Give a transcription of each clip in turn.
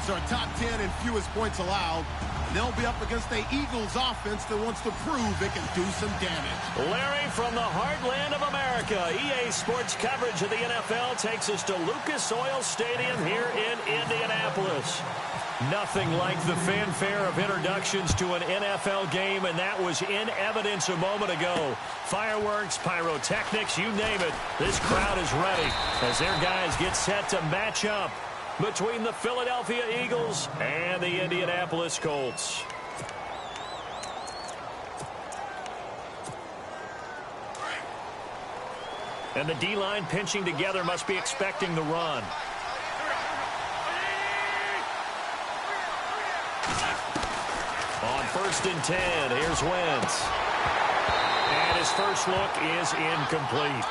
Giants are top 10 in fewest points allowed. They'll be up against the Eagles offense that wants to prove it can do some damage. Larry, from the heartland of America, EA Sports coverage of the NFL takes us to Lucas Oil Stadium here in Indianapolis. Nothing like the fanfare of introductions to an NFL game, and that was in evidence a moment ago. Fireworks, pyrotechnics, you name it. This crowd is ready as their guys get set to match up between the Philadelphia Eagles and the Indianapolis Colts. And the D-line pinching together must be expecting the run. On 1st and 10, here's Wentz. And his first look is incomplete.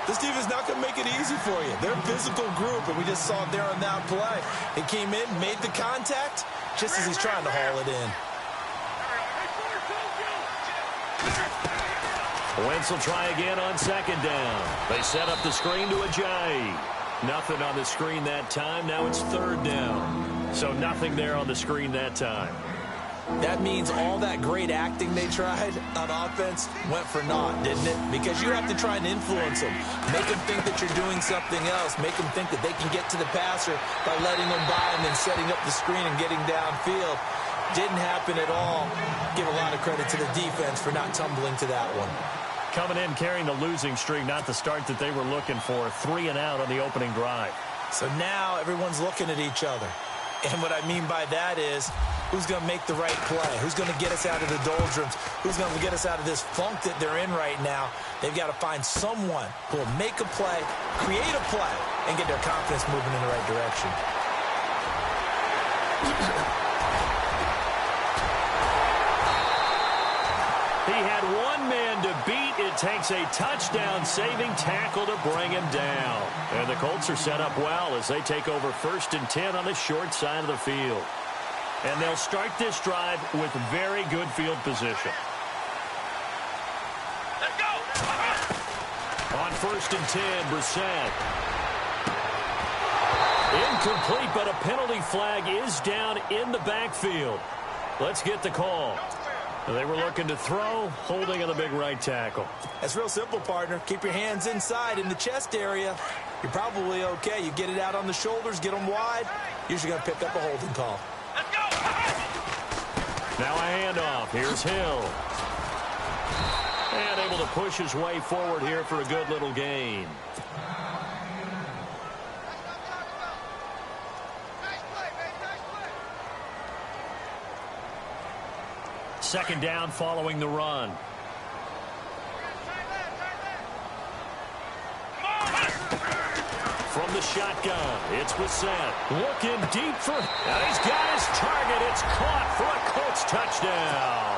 This defense is not going to make it easy for you. They're a physical group, and we just saw it there on that play. He came in, made the contact, just as he's trying to haul it in. Wentz will try again on 2nd down. They set up the screen to Ajayi. Nothing on the screen that time. Now it's 3rd down. So nothing there on the screen that time. That means all that great acting they tried on offense went for naught, didn't it? Because you have to try and influence them. Make them think that you're doing something else. Make them think that they can get to the passer by letting them by and then setting up the screen and getting downfield. Didn't happen at all. Give a lot of credit to the defense for not tumbling to that one. Coming in carrying the losing streak, not the start that they were looking for. 3 and out on the opening drive. So now everyone's looking at each other. And what I mean by that is, who's going to make the right play? Who's going to get us out of the doldrums? Who's going to get us out of this funk that they're in right now? They've got to find someone who will make a play, create a play, and get their confidence moving in the right direction. He had one man to beat. It takes a touchdown-saving tackle to bring him down. And the Colts are set up well as they take over 1st and 10 on the short side of the field. And they'll start this drive with very good field position. Let's go! On 1st and 10, Brissett. Incomplete, but a penalty flag is down in the backfield. Let's get the call. They were looking to throw, holding on the big right tackle. That's real simple, partner. Keep your hands inside in the chest area. You're probably okay. You get it out on the shoulders, get them wide. Usually going to pick up a holding call. Let's go! Now a handoff. Here's Hill. And able to push his way forward here for a good little gain. Second down following the run. From the shotgun, it's Brissett. Looking deep for... Now he's got his target. It's caught for a Colts touchdown.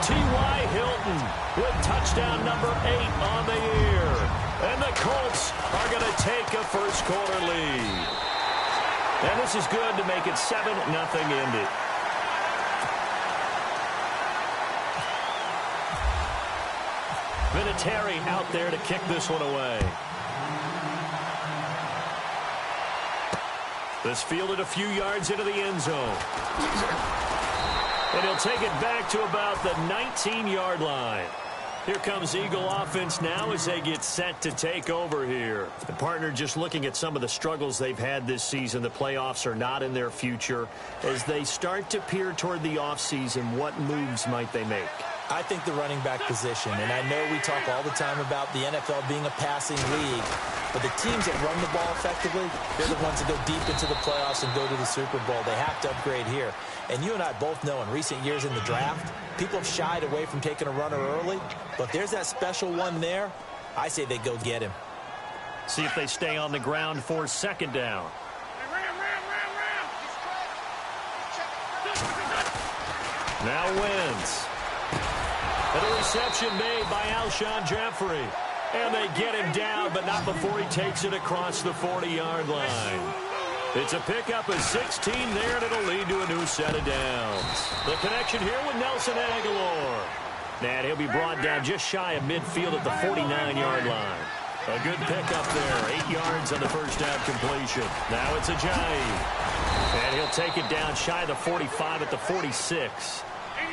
T.Y. Hilton with touchdown number 8 on the year. And the Colts are going to take a first-quarter lead. And this is good to make it 7-0 Indy. Vinatieri out there to kick this one away. This fielded a few yards into the end zone. And he'll take it back to about the 19-yard line. Here comes Eagle offense now as they get set to take over here. The partner, just looking at some of the struggles they've had this season, the playoffs are not in their future. As they start to peer toward the offseason, what moves might they make? I think the running back position, and I know we talk all the time about the NFL being a passing league, but the teams that run the ball effectively, they're the ones that go deep into the playoffs and go to the Super Bowl. They have to upgrade here. And you and I both know in recent years in the draft, people have shied away from taking a runner early, but there's that special one there. I say they go get him. See if they stay on the ground for 2nd down. Now Wentz. And a reception made by Alshon Jeffrey. And they get him down, but not before he takes it across the 40-yard line. It's a pickup of 16 there, and it'll lead to a new set of downs. The connection here with Nelson Aguilar. And he'll be brought down just shy of midfield at the 49-yard line. A good pickup there. 8 yards on the first down completion. Now it's Ajayi. And he'll take it down shy of the 45 at the 46.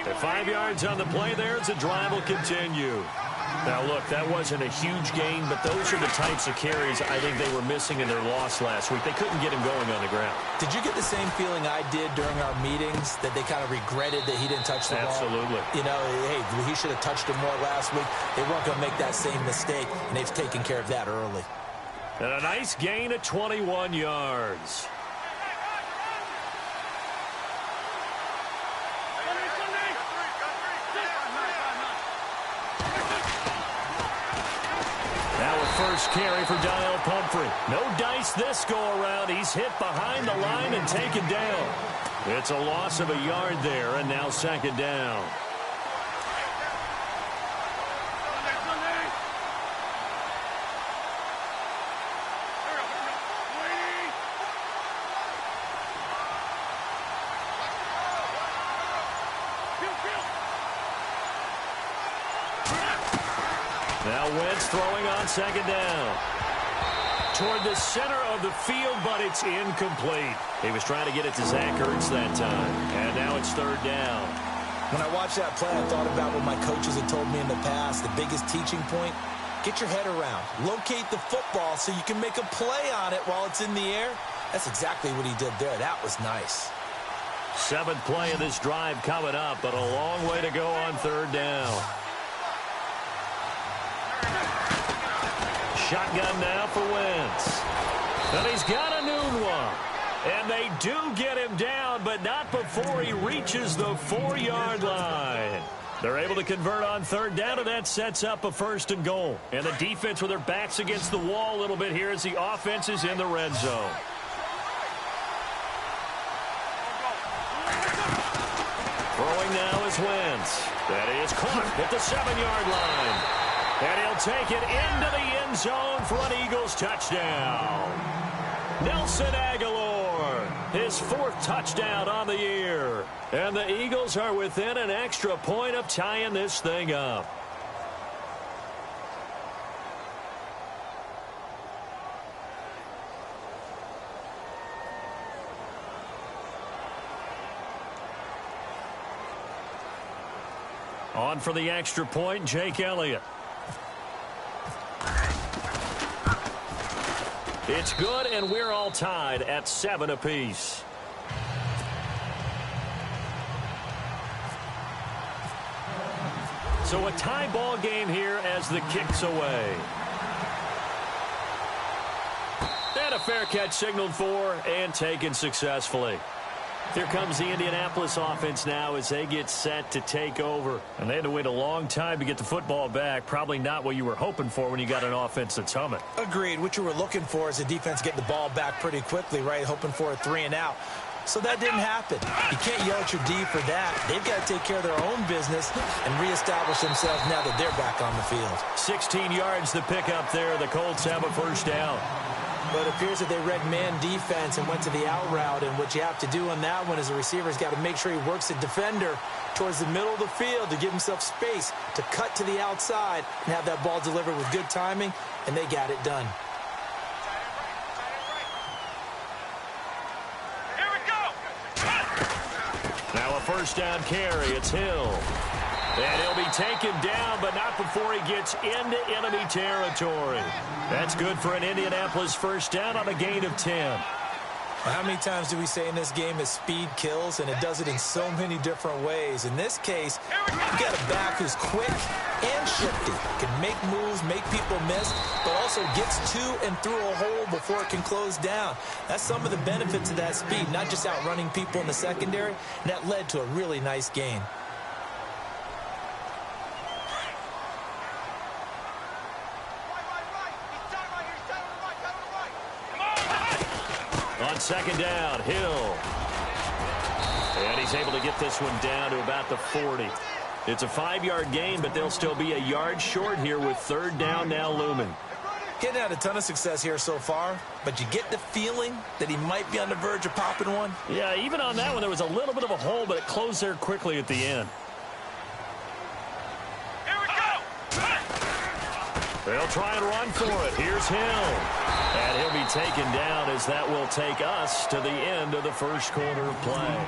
At 5 yards on the play there, the drive will continue. Now, look, that wasn't a huge gain, but those are the types of carries I think they were missing in their loss last week. They couldn't get him going on the ground. Did you get the same feeling I did during our meetings, that they kind of regretted that he didn't touch the ball? Absolutely. You know, hey, he should have touched him more last week. They weren't going to make that same mistake, and they've taken care of that early. And a nice gain of 21 yards. First carry for Dial Pumphrey. No dice this go-around. He's hit behind the line and taken down. It's a loss of a yard there, and now second down. Now Wentz throwing on second down. Toward the center of the field, but it's incomplete. He was trying to get it to Zach Ertz that time. And now it's third down. When I watched that play, I thought about what my coaches had told me in the past. The biggest teaching point, get your head around. Locate the football so you can make a play on it while it's in the air. That's exactly what he did there. That was nice. Seventh play of this drive coming up, but a long way to go on third down. Shotgun now for Wentz. And he's got a new one. And they do get him down, but not before he reaches the 4-yard line. They're able to convert on third down, and that sets up a first and goal. And the defense with their backs against the wall a little bit here as the offense is in the red zone. Throwing now is Wentz. That is caught at the 7-yard line. And he'll take it into the end zone for an Eagles touchdown. Nelson Aguilar, his 4th touchdown on the year. And the Eagles are within an extra point of tying this thing up. On for the extra point, Jake Elliott. It's good, and we're all tied at 7 apiece. So a tie ball game here as the kick's away. And a fair catch signaled for and taken successfully. Here comes the Indianapolis offense now as they get set to take over. And they had to wait a long time to get the football back. Probably not what you were hoping for when you got an offense that's humming. Agreed. What you were looking for is the defense getting the ball back pretty quickly, right? Hoping for a 3-and-out. So that didn't happen. You can't yell at your D for that. They've got to take care of their own business and reestablish themselves now that they're back on the field. 16 yards to pick up there. The Colts have a first down. But it appears that they read man defense and went to the out route. And what you have to do on that one is the receiver's got to make sure he works the defender towards the middle of the field to give himself space to cut to the outside and have that ball delivered with good timing, and they got it done. Here we go. Now a first down carry. It's Hill. And he'll be taken down, but not before he gets into enemy territory. That's good for an Indianapolis first down on a gain of 10. Well, how many times do we say in this game is speed kills, and it does it in so many different ways. In this case, you've got a back who's quick and shifty, can make moves, make people miss, but also gets to and through a hole before it can close down. That's some of the benefits of that speed, not just outrunning people in the secondary, and that led to a really nice gain. On second down, Hill. And he's able to get this one down to about the 40. It's a 5-yard gain, but they'll still be a yard short here with third down now looming. Getting had a ton of success here so far, but you get the feeling that he might be on the verge of popping one. Yeah, even on that one, there was a little bit of a hole, but it closed there quickly at the end. Here we go. They'll try and run for it. Here's Hill. And he'll be taken down as that will take us to the end of the first quarter of play.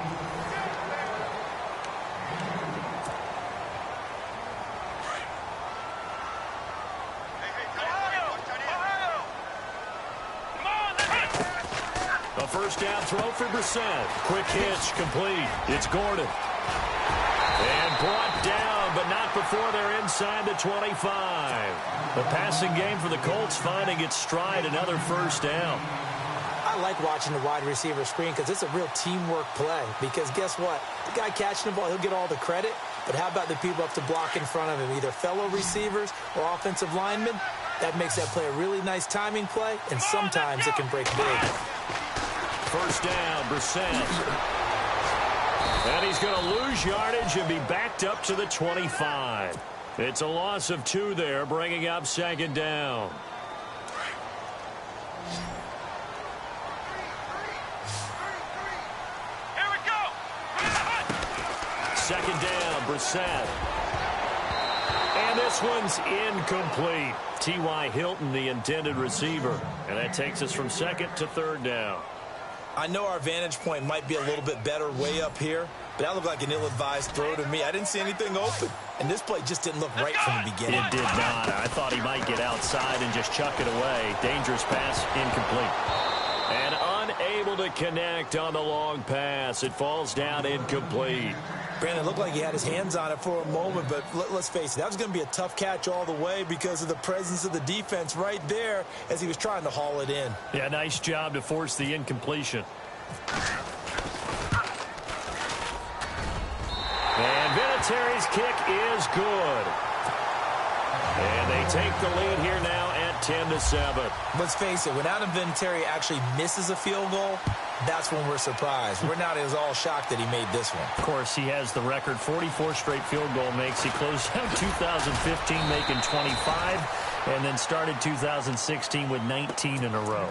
A first down throw for Brissett. Quick hitch, complete. It's Gordon. And brought down, but not before they're inside the 25. The passing game for the Colts finding its stride, another first down. I like watching the wide receiver screen because it's a real teamwork play. Because guess what? The guy catching the ball, he'll get all the credit. But how about the people up to block in front of him, either fellow receivers or offensive linemen? That makes that play a really nice timing play, and sometimes it can break big. First down, Brissett. And he's going to lose yardage and be backed up to the 25. It's a loss of 2 there, bringing up second down. Here we go. Second down, Brissett. And this one's incomplete. T.Y. Hilton, the intended receiver. And that takes us from second to third down. I know our vantage point might be a little bit better way up here, but that looked like an ill-advised throw to me. I didn't see anything open, and this play just didn't look right from the beginning. It did not. I thought he might get outside and just chuck it away. Dangerous pass, incomplete. And unable to connect on the long pass. It falls down incomplete. Brandon, it looked like he had his hands on it for a moment, but let's face it, that was going to be a tough catch all the way because of the presence of the defense right there as he was trying to haul it in. Yeah, nice job to force the incompletion. And Vinatieri's kick is good. And they take the lead here now at 10-7. Let's face it, when Adam Vinatieri actually misses a field goal, that's when we're surprised. We're not as all shocked that he made this one. Of course, he has the record 44 straight field goal makes. He closed out 2015 making 25 and then started 2016 with 19 in a row.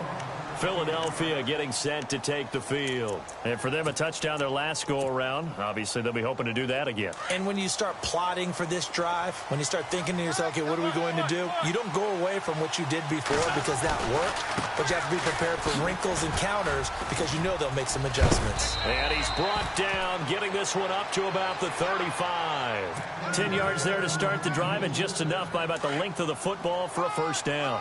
Philadelphia getting set to take the field. And for them, a touchdown their last go-around. Obviously, they'll be hoping to do that again. And when you start plotting for this drive, when you start thinking to yourself, okay, what are we going to do? You don't go away from what you did before because that worked, but you have to be prepared for wrinkles and counters because you know they'll make some adjustments. And he's brought down, getting this one up to about the 35. 10 yards there to start the drive, and just enough by about the length of the football for a first down.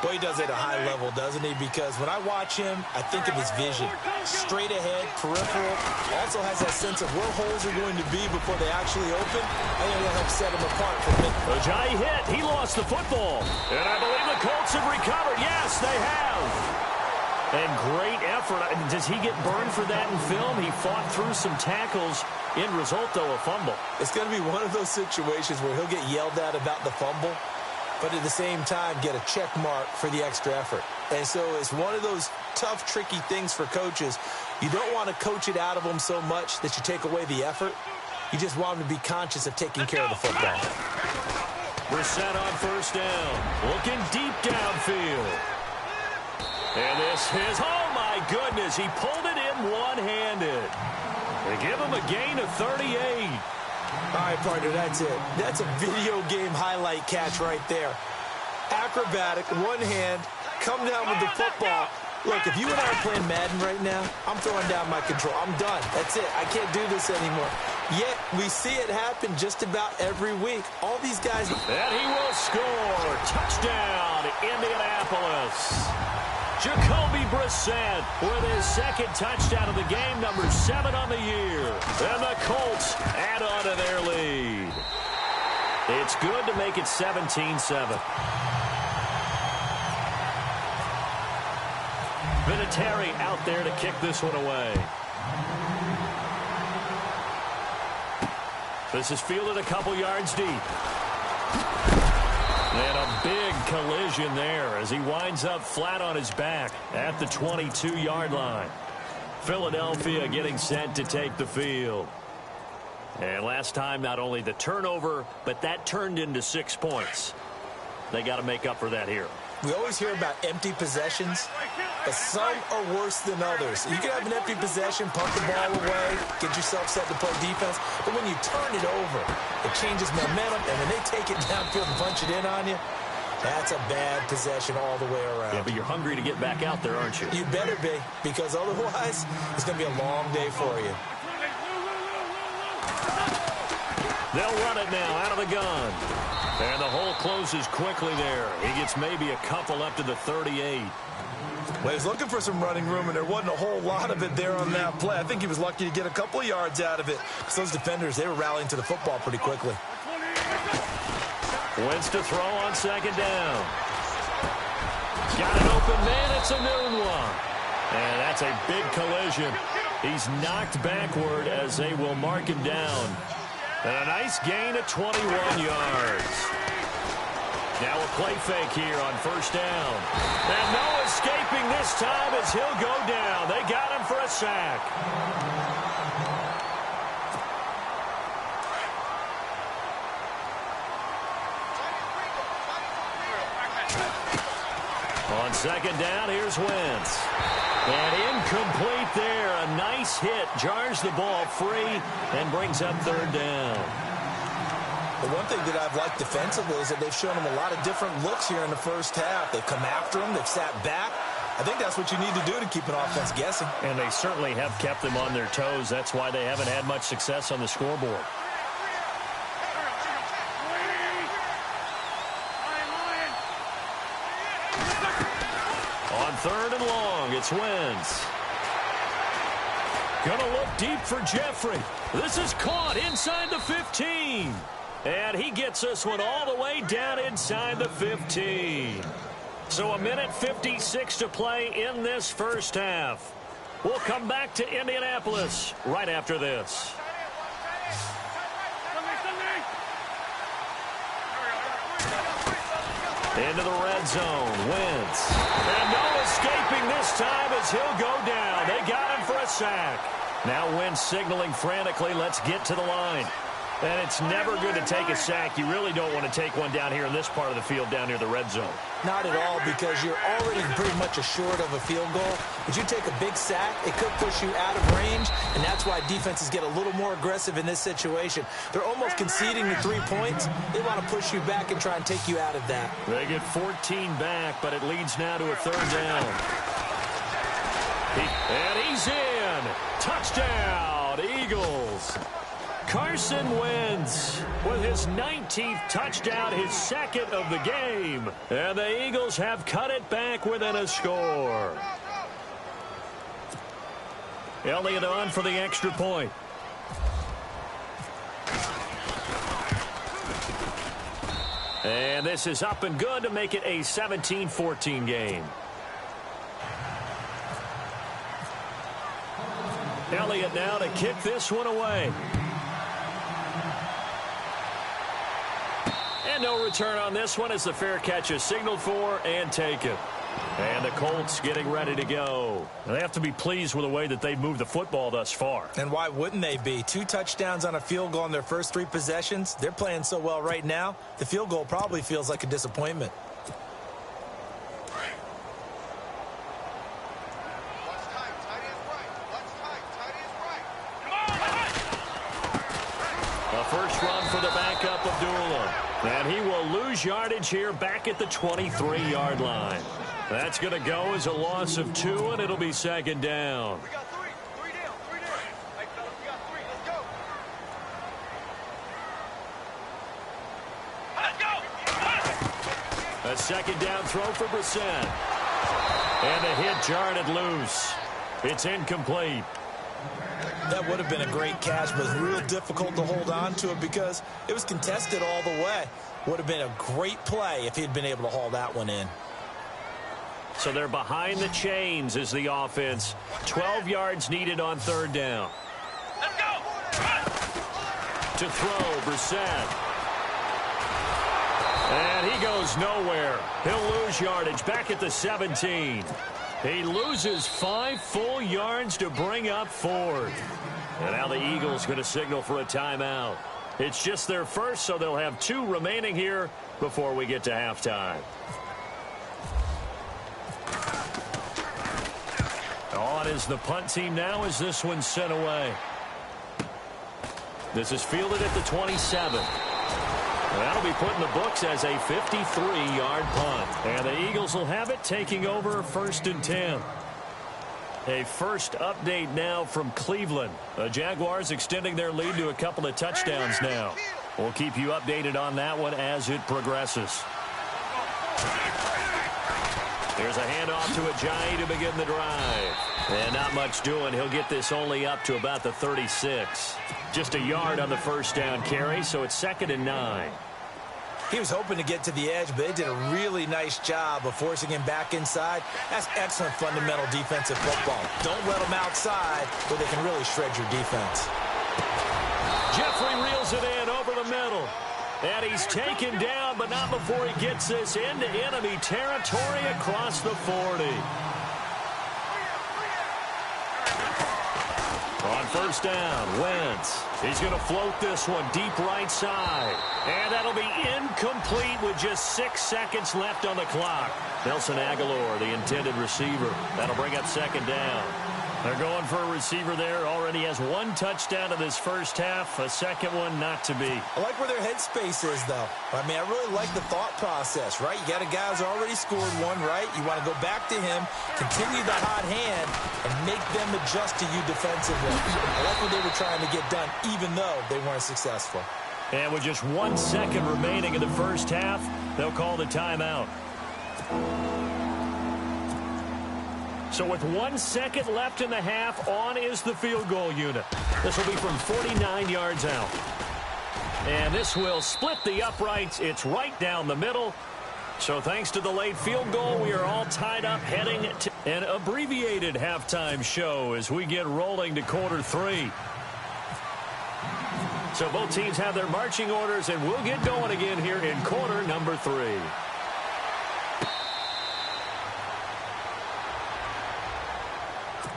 Boy, he does it at a high level, doesn't he? Because when I watch him, I think of his vision. Straight ahead, peripheral. Also has that sense of where holes are going to be before they actually open. I think it'll help set him apart from it. Ojai hit. He lost the football. And I believe the Colts have recovered. Yes, they have. And great effort. Does he get burned for that in film? He fought through some tackles. End result, though, a fumble. It's going to be one of those situations where he'll get yelled at about the fumble, but at the same time get a check mark for the extra effort. And so it's one of those tough, tricky things for coaches. You don't want to coach it out of them so much that you take away the effort. You just want them to be conscious of taking care of the football. Brissett on first down. Looking deep downfield. And this is, oh my goodness, he pulled it in one-handed. They give him a gain of 38. All right, partner, that's it. That's a video game highlight catch right there. Acrobatic, one hand, come down with the football. Look, if you and I are playing Madden right now, I'm throwing down my control. I'm done. That's it. I can't do this anymore. Yet, we see it happen just about every week. All these guys... And he will score. Touchdown, Indianapolis. Jacoby Brissett with his second touchdown of the game, number 7 on the year. And the Colts add on to their lead. It's good to make it 17-7. Vinatieri out there to kick this one away. This is fielded a couple yards deep. And a big collision there as he winds up flat on his back at the 22-yard line. Philadelphia getting set to take the field. And last time, not only the turnover, but that turned into 6 points. They got to make up for that here. We always hear about empty possessions, but some are worse than others. You can have an empty possession, punt the ball away, get yourself set to play defense, but when you turn it over, it changes momentum, and when they take it downfield and punch it in on you, That's a bad possession all the way around. Yeah, but you're hungry to get back out there, aren't you? You better be, because otherwise it's going to be a long day for you. They'll run it now out of the gun. And the hole closes quickly there. He gets maybe a couple up to the 38. Well, he's looking for some running room, and there wasn't a whole lot of it there on that play. I think he was lucky to get a couple of yards out of it, because those defenders, they were rallying to the football pretty quickly. Wentz to throw on second down. Got an open man. It's a noon one. And that's a big collision. He's knocked backward as they will mark him down. And a nice gain of 21 yards. Now a play fake here on first down. And no escaping this time as he'll go down. They got him for a sack. On second down, here's Wentz. And incomplete there. A nice hit. Jars the ball free and brings up third down. The one thing that I've liked defensively is that they've shown him a lot of different looks here in the first half. They've come after him. They've sat back. I think that's what you need to do to keep an offense guessing. And they certainly have kept them on their toes. That's why they haven't had much success on the scoreboard. On third and long, it's Wentz. Gonna look deep for Jeffrey. This is caught inside the 15. And he gets this one all the way down inside the 15. So a minute 56 to play in this first half. We'll come back to Indianapolis right after this. Into the red zone, Wentz. And no escaping this time as he'll go down. They got him for a sack. Now Wentz signaling frantically, let's get to the line. And it's never good to take a sack. You really don't want to take one down here in this part of the field down near the red zone. Not at all, because you're already pretty much assured of a field goal. But you take a big sack, it could push you out of range, and that's why defenses get a little more aggressive in this situation. They're almost conceding the 3 points. They want to push you back and try and take you out of that. They get 14 back, but it leads now to a third down. And he's in. Touchdown, Eagles. Carson Wentz with his 19th touchdown, his second of the game. And the Eagles have cut it back within a score. Elliott on for the extra point. And this is up and good to make it a 17-14 game. Elliott now to kick this one away. And no return on this one as the fair catch is signaled for and taken. And the Colts getting ready to go. They have to be pleased with the way that they've moved the football thus far. And why wouldn't they be? 2 touchdowns on a field goal on their first 3 possessions. They're playing so well right now, the field goal probably feels like a disappointment. A first run for the backup Abdullah. And he will lose yardage here back at the 23-yard line. That's going to go as a loss of 2, and it'll be second down. We got 3. 3 down. 3 down. Hey, fellas, we got 3. Let's go. Let's go. A second down throw for Brissett. And the hit jarred it loose. It's incomplete. That would have been a great catch, but it's real difficult to hold on to it because it was contested all the way. Would have been a great play if he'd been able to haul that one in. So they're behind the chains as the offense. 12 yards needed on third down. Let's go. To throw, Brissett. And he goes nowhere. He'll lose yardage back at the 17. He loses 5 full yards to bring up fourth. And now the Eagles going to signal for a timeout. It's just their first, so they'll have 2 remaining here before we get to halftime. On is the punt team now as this one's sent away. This is fielded at the 27. That'll be put in the books as a 53-yard punt. And the Eagles will have it, taking over 1st and 10. A first update now from Cleveland. The Jaguars extending their lead to a couple of touchdowns now. We'll keep you updated on that one as it progresses. Here's a handoff to Ajayi to begin the drive. And not much doing. He'll get this only up to about the 36. Just a yard on the first down carry, so it's 2nd and 9. He was hoping to get to the edge, but they did a really nice job of forcing him back inside. That's excellent fundamental defensive football. Don't let them outside where they can really shred your defense. Jeffrey reels it in over the middle. And he's taken down, but not before he gets this into enemy territory across the 40. On first down, Wentz. He's going to float this one deep right side. And that'll be incomplete with just 6 seconds left on the clock. Nelson Aguilar, the intended receiver. That'll bring up 2nd down. They're going for a receiver there. Already has 1 touchdown in this first half. A second one not to be. I like where their headspace is, though. I mean, I really like the thought process, right? You got a guy who's already scored one, right? You want to go back to him, continue the hot hand, and make them adjust to you defensively. I like what they were trying to get done, even though they weren't successful. And with just 1 second remaining in the first half, they'll call the timeout. So with 1 second left in the half, on is the field goal unit. This will be from 49 yards out. And this will split the uprights. It's right down the middle. So thanks to the late field goal, we are all tied up heading to an abbreviated halftime show as we get rolling to quarter 3. So both teams have their marching orders, and we'll get going again here in quarter number 3.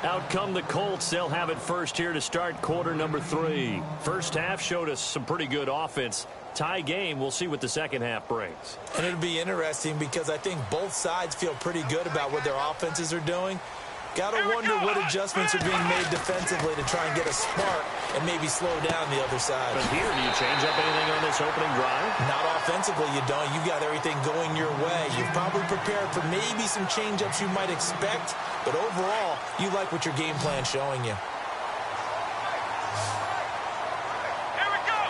Out come the Colts. They'll have it first here to start quarter number 3. First half showed us some pretty good offense. Tie game. We'll see what the second half brings. And it'll be interesting because I think both sides feel pretty good about what their offenses are doing. Got to wonder what adjustments are being made defensively to try and get a spark and maybe slow down the other side. But here, do you change up anything on this opening drive? Not offensively, you don't. You got everything going your way. You've probably prepared for maybe some change-ups you might expect, but overall, you like what your game plan's showing you. Here we go.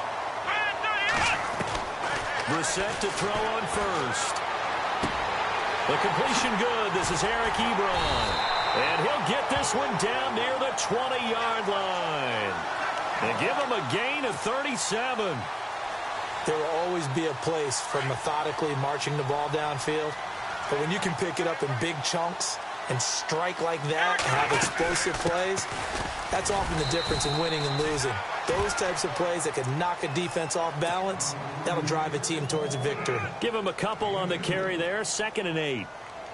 Brissett to throw on first. The completion good. This is Eric Ebron. And he'll get this one down near the 20-yard line. And give him a gain of 37. There will always be a place for methodically marching the ball downfield. But when you can pick it up in big chunks and strike like that, have explosive plays, that's often the difference in winning and losing. Those types of plays that can knock a defense off balance, that'll drive a team towards a victory. Give him a couple on the carry there, 2nd and 8.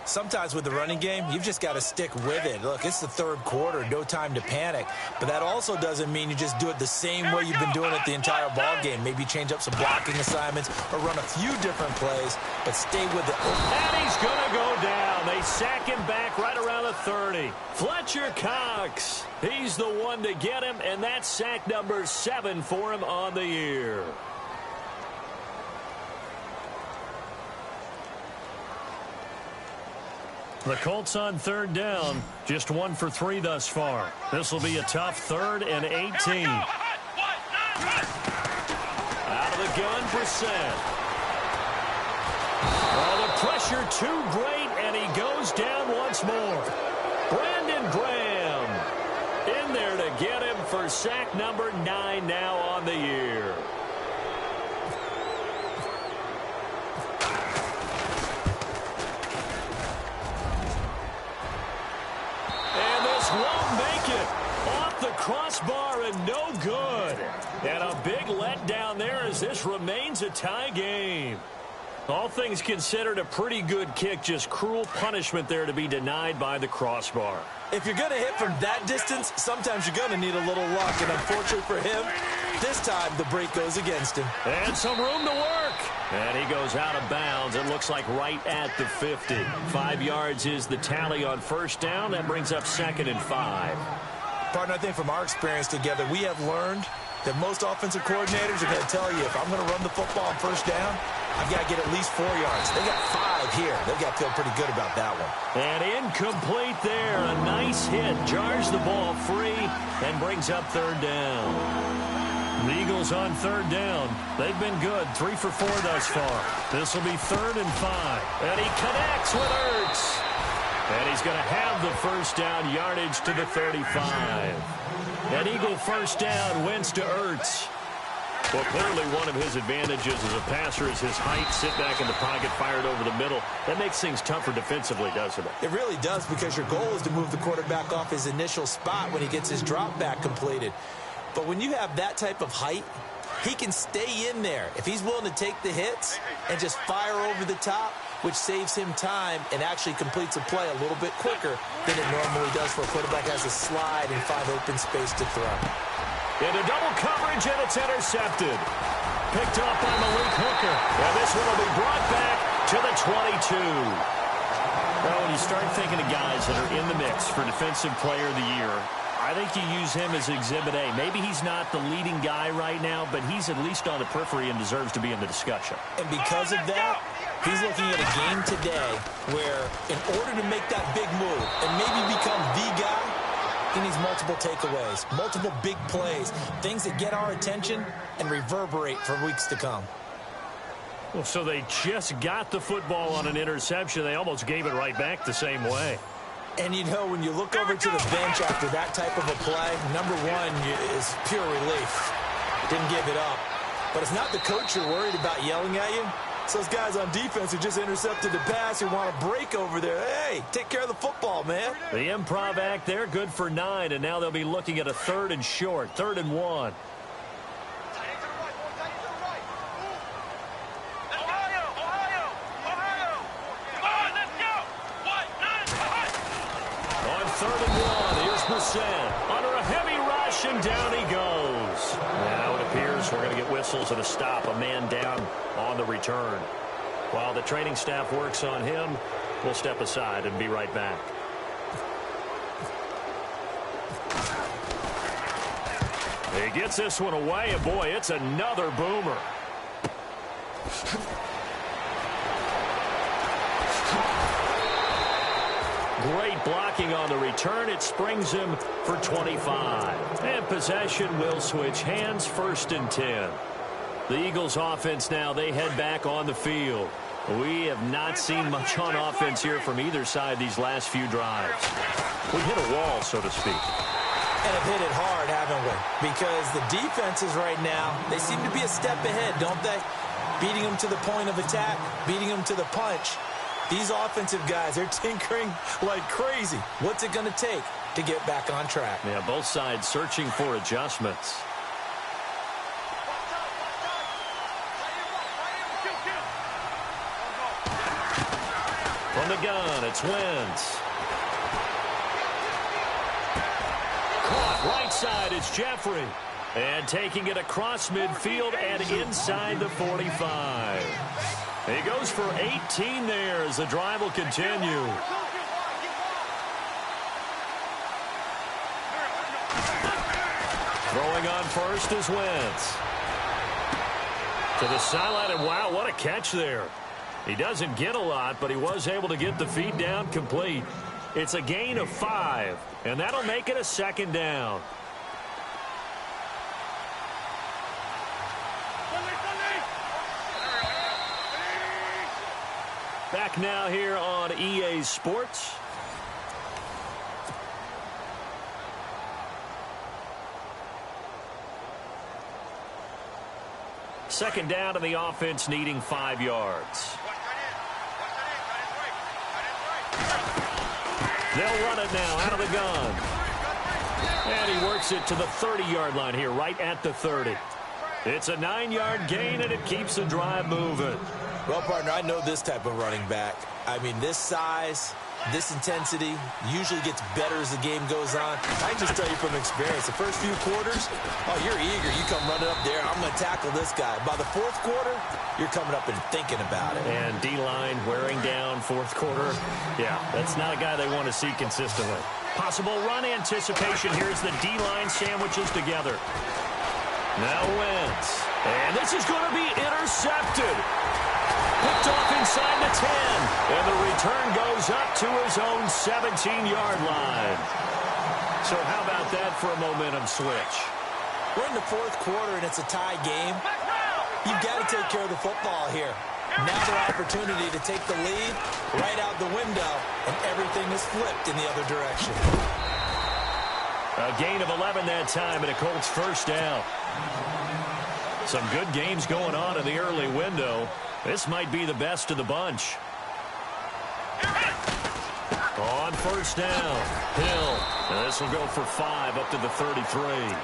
Sometimes with the running game, you've just got to stick with it. Look, it's the third quarter, no time to panic. But that also doesn't mean you just do it the same way you've been doing it the entire ball game. Maybe change up some blocking assignments or run a few different plays, but stay with it. And he's going to go down. They sack him back right around the 30. Fletcher Cox, he's the one to get him, and that's sack number 7 for him on the year. The Colts on 3rd down, just 1 for 3 thus far. This will be a tough 3rd and 18. Out of the gun, Brissett. Oh, the pressure too great, and he goes down once more. Brandon Graham in there to get him for sack number 9 now on the year. Won't make it. Off the crossbar and no good. And a big letdown there as this remains a tie game. All things considered, a pretty good kick. Just cruel punishment there to be denied by the crossbar. If you're going to hit from that distance, sometimes you're going to need a little luck. And unfortunately for him, this time the break goes against him. And some room to work. And he goes out of bounds. It looks like right at the 50. 5 yards is the tally on first down. That brings up 2nd and 5. Partner, I think from our experience together, we have learned that most offensive coordinators are going to tell you, if I'm going to run the football on first down, I've got to get at least 4 yards. They got 5 here. They've got to feel pretty good about that one. And incomplete there. A nice hit. Jars the ball free and brings up third down. The Eagles on third down. They've been good. 3 for 4 thus far. This will be 3rd and 5. And he connects with Ertz. And he's going to have the first down, yardage to the 35. An Eagle first down, Wentz to Ertz. Well, clearly one of his advantages as a passer is his height. Sit back in the pocket, fired over the middle. That makes things tougher defensively, doesn't it? It really does, because your goal is to move the quarterback off his initial spot when he gets his drop back completed. But when you have that type of height, he can stay in there. If he's willing to take the hits and just fire over the top, which saves him time and actually completes a play a little bit quicker than it normally does for a quarterback has to slide and find open space to throw. Into double coverage, and it's intercepted. Picked up by Malik Hooker. And this one will be brought back to the 22. Well, when you start thinking of guys that are in the mix for Defensive Player of the Year, I think you use him as Exhibit A. Maybe he's not the leading guy right now, but he's at least on the periphery and deserves to be in the discussion. And because of that, he's looking at a game today where, in order to make that big move and maybe become the guy, he needs multiple takeaways, multiple big plays, things that get our attention and reverberate for weeks to come. Well, so they just got the football on an interception. They almost gave it right back the same way. And, you know, when you look over to the bench after that type of a play, number one is pure relief. Didn't give it up. But it's not the coach you're worried about yelling at you. It's those guys on defense who just intercepted the pass who want to break over there. Hey, take care of the football, man. The improv act there, good for 9, and now they'll be looking at a 3rd and short, 3rd and 1. Under a heavy rush, and down he goes. Now it appears we're going to get whistles and a stop. A man down on the return. While the training staff works on him, we'll step aside and be right back. He gets this one away, and boy, it's another boomer. Great blocking on the return. It springs him for 25. And possession will switch hands, 1st and 10. The Eagles offense now, they head back on the field. We have not seen much on offense here from either side these last few drives. We hit a wall, so to speak. And have hit it hard, haven't we? Because the defenses right now, they seem to be a step ahead, don't they? Beating them to the point of attack, beating them to the punch. These offensive guys, they're tinkering like crazy. What's it going to take to get back on track? Yeah, both sides searching for adjustments. From the gun, it's Wentz. Caught right side, it's Jeffrey. And taking it across midfield and inside the 45. He goes for 18 there as the drive will continue. Throwing on first is Wentz. To the sideline, and wow, what a catch there. He doesn't get a lot, but he was able to get the feed down complete. It's a gain of 5, and that'll make it a 2nd down. Back now here on EA Sports. Second down, and the offense needing 5 yards. They'll run it now out of the gun. And he works it to the 30-yard line here, right at the 30. It's a 9-yard gain, and it keeps the drive moving. Well, partner, I know this type of running back. I mean, this size, this intensity usually gets better as the game goes on. I can just tell you from experience, the first few quarters, oh, you're eager. You come running up there, I'm going to tackle this guy. By the 4th quarter, you're coming up and thinking about it. And D-line wearing down 4th quarter. Yeah, that's not a guy they want to see consistently. Possible run anticipation here as the D-line sandwiches together. Now Wentz. And this is going to be intercepted. Picked off inside the 10. And the return goes up to his own 17-yard line. So how about that for a momentum switch? We're in the fourth quarter, and it's a tie game. You've got to take care of the football here. Now their opportunity to take the lead right out the window, and everything is flipped in the other direction. A gain of 11 that time, and a Colts first down. Some good games going on in the early window. This might be the best of the bunch. On first down, Hill. And this will go for 5 up to the 33.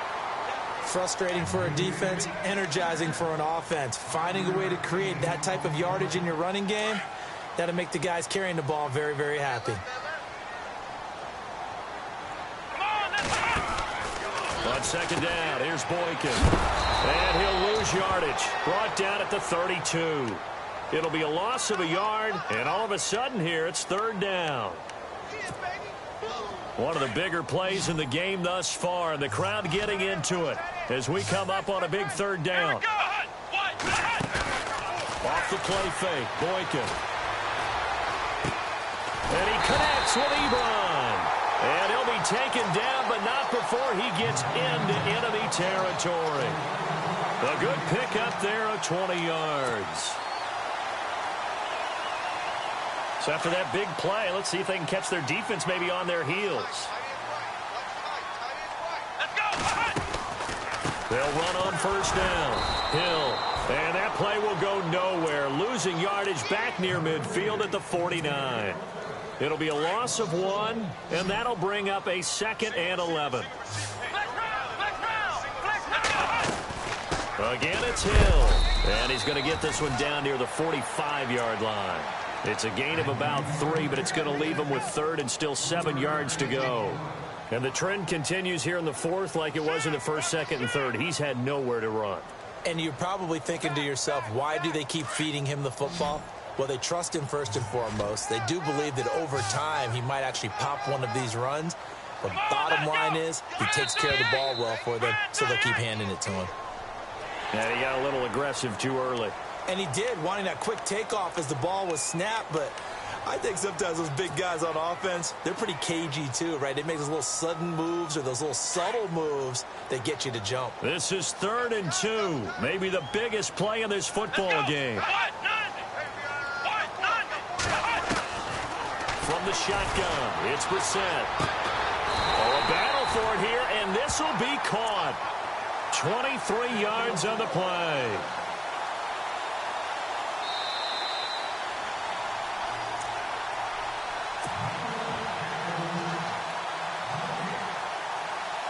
Frustrating for a defense, energizing for an offense. Finding a way to create that type of yardage in your running game, that'll make the guys carrying the ball very, very happy. On second down, here's Boykin. And he'll lose yardage. Brought down at the 32. It'll be a loss of a yard, and all of a sudden here, it's third down. One of the bigger plays in the game thus far, and the crowd getting into it as we come up on a big third down. Off the play fake, Boykin. And he connects with Ebron. And he'll be taken down, but not before he gets into enemy territory. A good pickup there of 20 yards. So after that big play, let's see if they can catch their defense maybe on their heels. They'll run on first down. Hill. And that play will go nowhere. Losing yardage back near midfield at the 49. It'll be a loss of 1, and that'll bring up a 2nd and 11. Again, it's Hill. And he's going to get this one down near the 45-yard line. It's a gain of about 3, but it's going to leave him with 3rd and still 7 yards to go. And the trend continues here in the 4th like it was in the 1st, 2nd, and 3rd. He's had nowhere to run. And you're probably thinking to yourself, why do they keep feeding him the football? Well, they trust him first and foremost. They do believe that over time he might actually pop one of these runs. But bottom line is he takes care of the ball well for them, so they'll keep handing it to him. Yeah, he got a little aggressive too early. And he did, wanting that quick takeoff as the ball was snapped. But I think sometimes those big guys on offense, they're pretty cagey too, right? They make those little sudden moves or those little subtle moves that get you to jump. This is 3rd and 2. Maybe the biggest play in this football game. From the shotgun, it's Brissett. Oh, a battle for it here, and this will be caught. 23 yards on the play.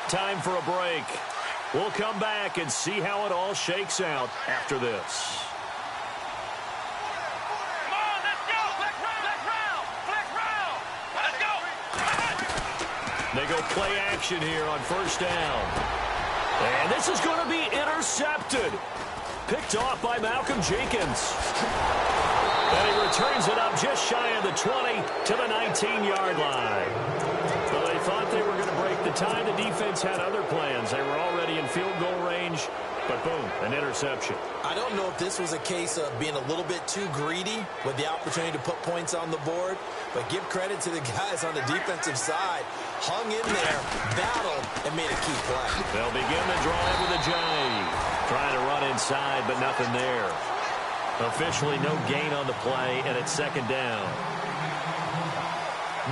Time for a break. We'll come back and see how it all shakes out after this. They go play action here on first down. And this is going to be intercepted. Picked off by Malcolm Jenkins. And he returns it up just shy of the 20 to the 19-yard line. Well, they thought they were going to break the tie. The defense had other plans. They were already in field goal range. But boom, an interception. I don't know if this was a case of being a little bit too greedy with the opportunity to put points on the board, but give credit to the guys on the defensive side. Hung in there, battled, and made a key play. They'll begin the drive with a jive. Trying to run inside, but nothing there. Officially no gain on the play, and it's 2nd down.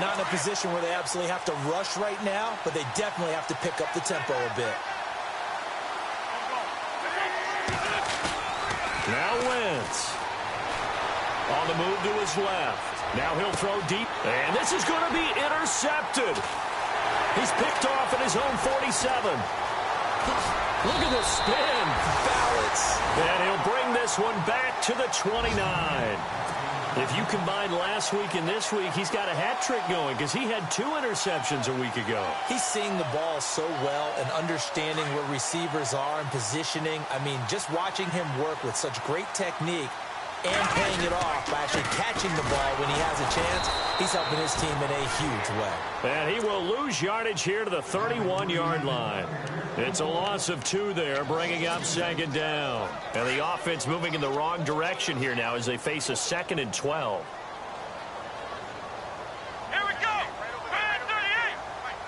Not in a position where they absolutely have to rush right now, but they definitely have to pick up the tempo a bit. Now Wentz. On the move to his left. Now he'll throw deep. And this is going to be intercepted. He's picked off at his own 47. Look at the spin. Balance. And he'll bring this one back to the 29. If you combine last week and this week, he's got a hat trick going because he had 2 interceptions a week ago. He's seeing the ball so well and understanding where receivers are and positioning. I mean, just watching him work with such great technique, and paying it off by actually catching the ball when he has a chance. He's helping his team in a huge way. And he will lose yardage here to the 31-yard line. It's a loss of 2 there, bringing up 2nd down. And the offense moving in the wrong direction here now as they face a 2nd and 12. Here we go. Red 38.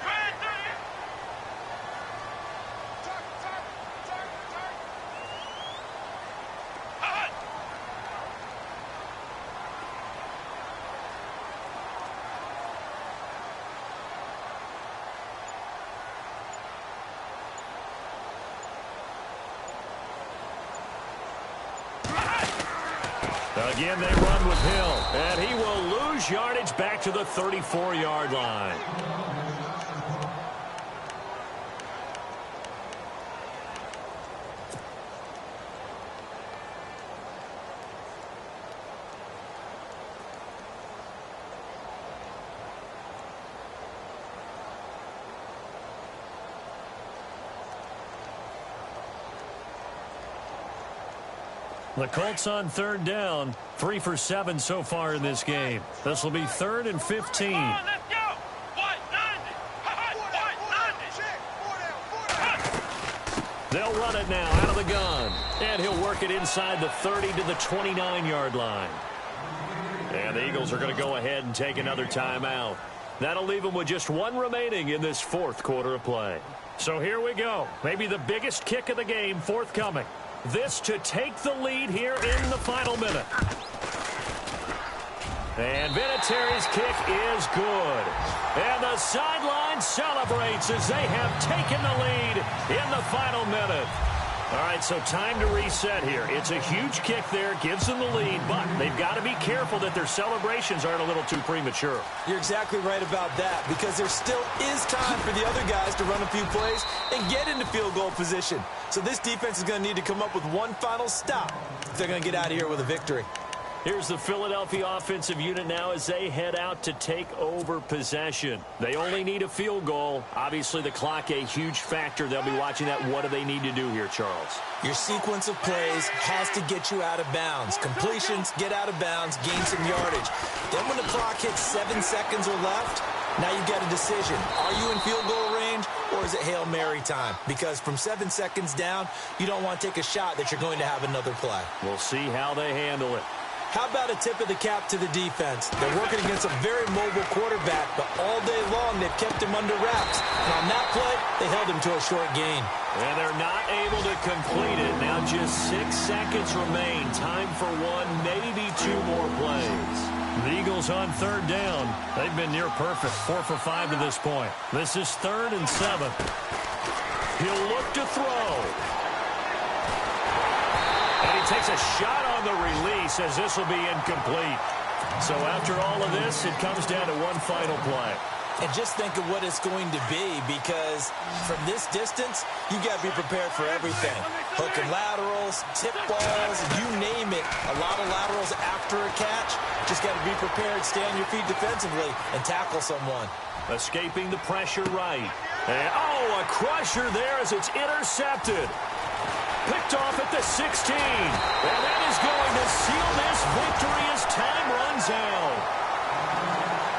Red 38. Hot. Again, they run with Hill, and he will lose yardage back to the 34-yard line. The Colts on 3rd down, 3 for 7 so far in this game. This will be 3rd and 15. Come on, let's go. White 90. Hot. White 90. They'll run it now out of the gun. And he'll work it inside the 30 to the 29-yard line. And the Eagles are going to go ahead and take another timeout. That'll leave them with just 1 remaining in this 4th quarter of play. So here we go. Maybe the biggest kick of the game forthcoming. This to take the lead here in the final minute. And Vinatieri's kick is good. And the sideline celebrates as they have taken the lead in the final minute. All right, so time to reset here. It's a huge kick there, gives them the lead, but they've got to be careful that their celebrations aren't a little too premature. You're exactly right about that, because there still is time for the other guys to run a few plays and get into field goal position. So this defense is going to need to come up with one final stop if they're going to get out of here with a victory. Here's the Philadelphia offensive unit now as they head out to take over possession. They only need a field goal. Obviously, the clock a huge factor. They'll be watching that. What do they need to do here, Charles? Your sequence of plays has to get you out of bounds. Completions, get out of bounds, gain some yardage. Then when the clock hits 7 seconds or left, now you've got a decision. Are you in field goal range, or is it Hail Mary time? Because from 7 seconds down, you don't want to take a shot that you're going to have another play. We'll see how they handle it. How about a tip of the cap to the defense? They're working against a very mobile quarterback, but all day long they've kept him under wraps. And on that play, they held him to a short gain. And they're not able to complete it. Now just 6 seconds remain. Time for 1, maybe 2 more plays. The Eagles on 3rd down. They've been near perfect. 4 for 5 to this point. This is 3rd and 7. He'll look to throw. And he takes a shot on the release as this will be incomplete. So after all of this, it comes down to one final play. And just think of what it's going to be, because from this distance, you got to be prepared for everything. Hook and laterals, tip balls, you name it. A lot of laterals after a catch. Just got to be prepared, stay on your feet defensively, and tackle someone. Escaping the pressure right. And, a crusher there as it's intercepted. Picked off at the 16. And that is going to seal this victory as time runs out.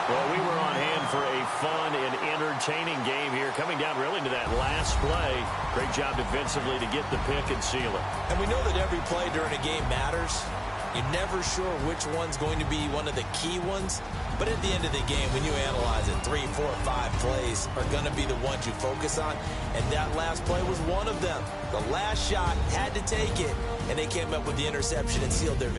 Well, we were on hand for a fun and entertaining game here, coming down really to that last play. Great job defensively to get the pick and seal it. And we know that every play during a game matters. You're never sure which one's going to be one of the key ones. But at the end of the game, when you analyze it, 3, 4, 5 plays are going to be the ones you focus on. And that last play was one of them. The last shot had to take it, and they came up with the interception and sealed their victory.